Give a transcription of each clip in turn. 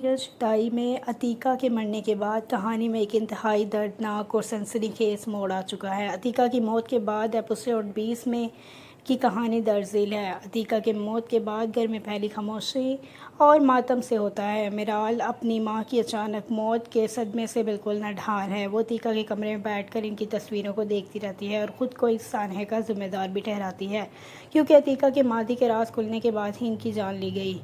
Serial जुदाई में अतीका के मरने के बाद कहानी में एक इंतहाई दर्दनाक और सनसनीखेज मोड़ आ चुका है। अतीका की मौत के बाद एपिसोड 20 में की कहानी दर्ज झेल है। अतीका के मौत के बाद घर में फैली खामोशी और मातम से होता है। मिराल अपनी मां की अचानक मौत के सदमे से बिल्कुल नढार है। वो अतीका के कमरे में बैठकर इनकी तस्वीरों को देखती रहती है और ख़ुद को इस सानहे का जिम्मेदार भी ठहराती है, क्योंकि अतीका के मादी के राज खुलने के बाद ही इनकी जान ली गई।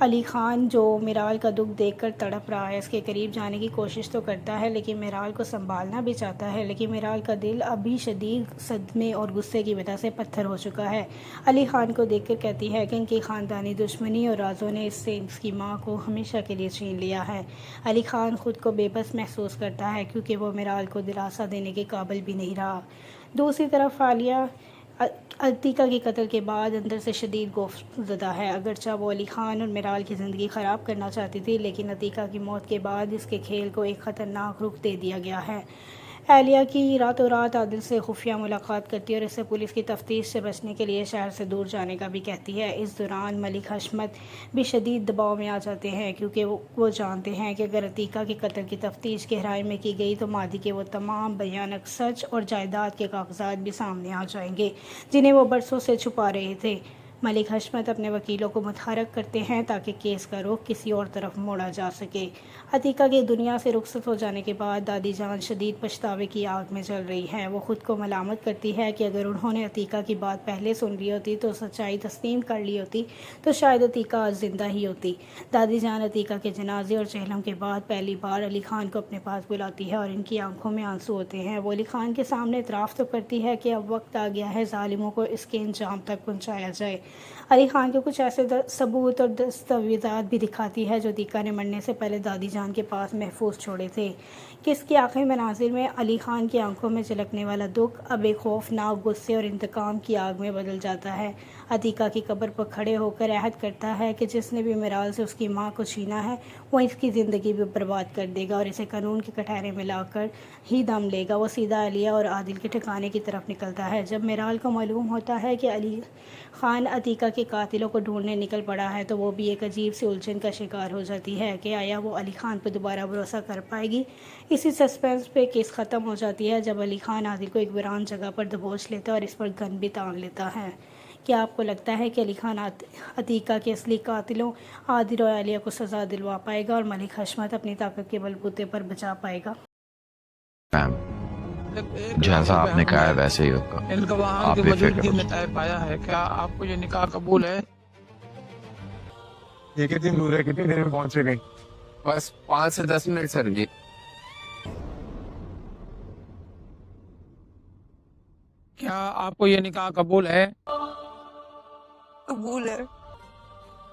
अली खान, जो मिराल का दुख देखकर तड़प रहा है, इसके करीब जाने की कोशिश तो करता है, लेकिन मिराल को संभालना भी चाहता है, लेकिन मिराल का दिल अभी शदीद सदमे और गुस्से की वजह से पत्थर हो चुका है। अली खान को देखकर कहती है कि इनकी ख़ानदानी दुश्मनी और राजों ने इससे इसकी माँ को हमेशा के लिए छीन लिया है। अली खान खुद को बेबस महसूस करता है, क्योंकि वो मिराल को दिलासा देने के काबिल भी नहीं रहा। दूसरी तरफ आलिया अतीका के कत्ल के बाद अंदर से शदीद खौफज़दा है। अगरचा वो अली खान और मिराल की ज़िंदगी ख़राब करना चाहती थी, लेकिन अतीका की मौत के बाद इसके खेल को एक ख़तरनाक रुख दे दिया गया है। एलिया की रातों रात आदिल से खुफिया मुलाकात करती है और इससे पुलिस की तफ्तीश से बचने के लिए शहर से दूर जाने का भी कहती है। इस दौरान मलिक हशमत भी शदीद दबाव में आ जाते हैं, क्योंकि वो जानते हैं कि अगर अतीका के कत्ल की तफ्तीश गहराई में की गई तो मादी के वो तमाम भयानक सच और जायदाद के कागजात भी सामने आ जाएंगे, जिन्हें वो बरसों से छुपा रहे थे। मलिक हशमत अपने वकीलों को मुतहरक करते हैं ताकि केस का रुख किसी और तरफ मोड़ा जा सके। अतीका के दुनिया से रुखसत हो जाने के बाद दादी जान शदीद पछतावे की आग में जल रही हैं। वो ख़ुद को मलामत करती है कि अगर उन्होंने अतीका की बात पहले सुन ली होती, तो सच्चाई तस्लीम कर ली होती, तो शायद अतीका आज ज़िंदा ही होती। दादी जान अतीका के जनाजे और चहलम के बाद पहली बार अली खान को अपने पास बुलाती है और इनकी आंखों में आंसू होते हैं। वो अली खान के सामने इतराफ़ तो करती है कि अब वक्त आ गया है ज़ालिमों को इसके अंजाम तक पहुँचाया जाए। अली खान के कुछ ऐसे सबूत और दस्तावेज़ात भी दिखाती है जो अतीका ने मरने से पहले दादी जान के पास महफूज छोड़े थे। किस के आखिरी मनाजिर में अली खान की आंखों में झलकने वाला दुख अब एक खौफनाक गुस्से और इंतकाम की आग में बदल जाता है। अतीका की कब्र पर खड़े होकर अहद करता है कि जिसने भी मिराल से उसकी माँ को छीना है, वो इसकी ज़िंदगी भी बर्बाद कर देगा और इसे कानून के कटहरे में लाकर ही दम लेगा। वो सीधा अलिया और आदिल के ठिकाने की तरफ निकलता है। जब मिराल को मालूम होता है कि अली खान अतीका के कातिलों को ढूंढने निकल पड़ा है, तो वो भी एक अजीब सी उलझन का शिकार हो जाती है कि आया वो अली खान पर दोबारा भरोसा कर पाएगी। इसी सस्पेंस पे केस ख़त्म हो जाती है जब अली खान आदिल को एक वीरान जगह पर दबोच लेता है और इस पर गन भी तान लेता है। क्या आपको लगता है कि अली खान अतीका के असली कातिलों आदिल और आलिया को सज़ा दिलवा पाएगा और मलिक हशमत अपनी ताकत के बलबूते पर बचा पाएगा? जैसा आपने कहा है वैसे ही होगा। इनका वहाँ आप की भी फिक्र मौजूदगी मत में तय पाया है। क्या आपको ये निकाह कबूल है? ये कितनी दूर है, कितनी देर में पहुंचेंगे? बस 5 से 10 मिनट सर जी। क्या आपको ये निकाह कबूल है? कबूल है।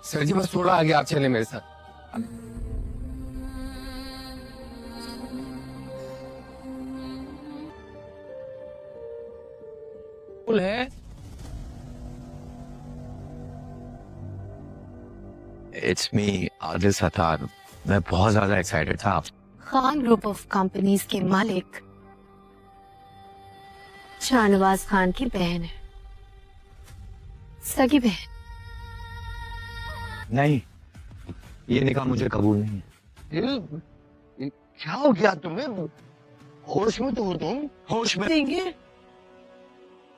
सर जी बस थोड़ा आगे आप चले मेरे साथ। कबूल है। It's me Adil Sattar. मैं बहुत ज्यादा एक्साइटेड था। खान ग्रुप ऑफ कंपनीज के मालिक शाहनवाज खान की बहन है, सगी बहन। नहीं, ये निकाह मुझे कबूल नहीं है। क्या हो गया तुम्हें? होश में तो हो तुम? होश में देंगे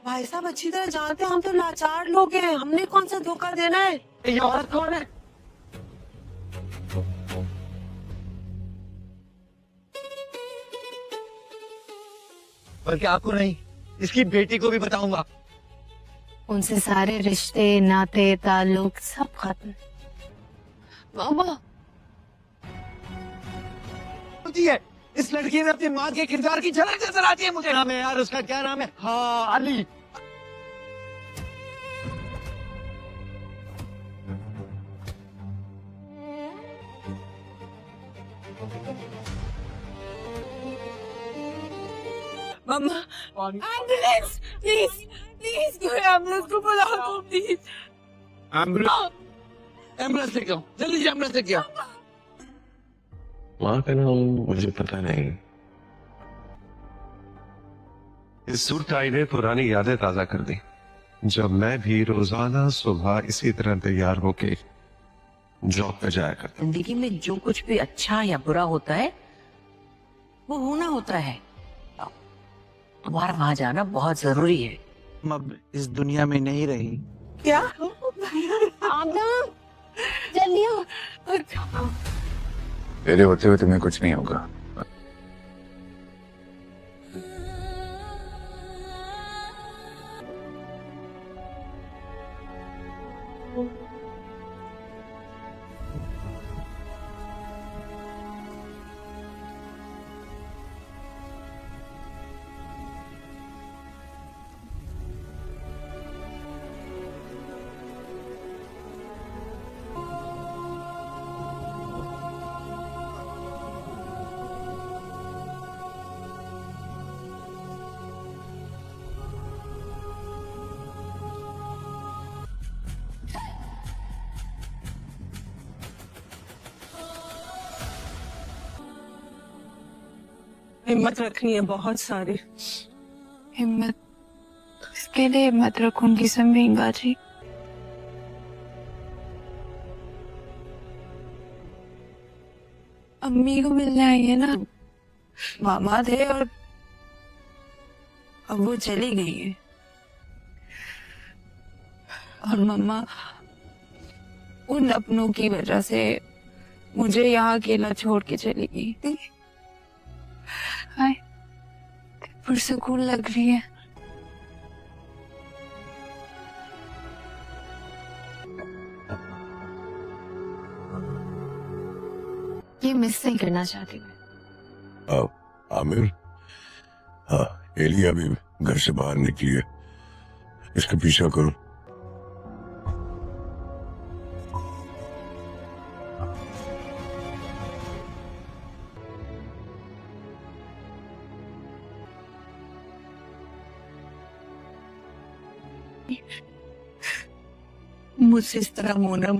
भाई साहब, अच्छी तरह जानते हैं हम तो लाचार लोग हैं, हमने कौन सा धोखा देना है? ये औरत कौन है? बल्कि आपको नहीं, इसकी बेटी को भी बताऊंगा। उनसे सारे रिश्ते नाते ताल्लुक सब खत्म। मामा होती है इस लड़की में अपनी माँ के किरदार की झलक नजर आती है मुझे। नाम है यार उसका, क्या नाम है? हाँ, अली। मामा एम्बुलेंस, प्लीज प्लीज कोई एम्बुलेंस को बुलाओ तो प्लीज। एम्बुलेंस लेके आओ, जल्दी से एम्बुलेंस लेके आओ। माँ का नाम मुझे पता नहीं। इस सूट टाई ने पुरानी यादें ताजा कर दी, जब मैं भी रोजाना सुबह इसी तरह तैयार होके जॉब पे जाया करता जिंदगी में जो कुछ भी अच्छा या बुरा होता है वो होना होता है। तुम्हारा वहां जाना बहुत जरूरी है। तुम अब इस दुनिया में नहीं रही। क्या जल्दी आओ। तेरे होते हुए तुम्हें कुछ नहीं होगा। हिम्मत रखनी है बहुत सारी। हिम्मत इसके लिए हिम्मत रखूंगी समरीन बाजी। अम्मी को मिलने आई है ना, मामा थे और अब वो चली गई है। और मम्मा उन अपनों की वजह से मुझे यहाँ अकेला छोड़ के चली गई थी। हाय पुरसकून लग रही है। ये मिस नहीं करना चाहती मैं। आमिर, हाँ एलिया भी घर से बाहर निकली है, इसका पीछा करो। मुझसे इस तरह मुंह न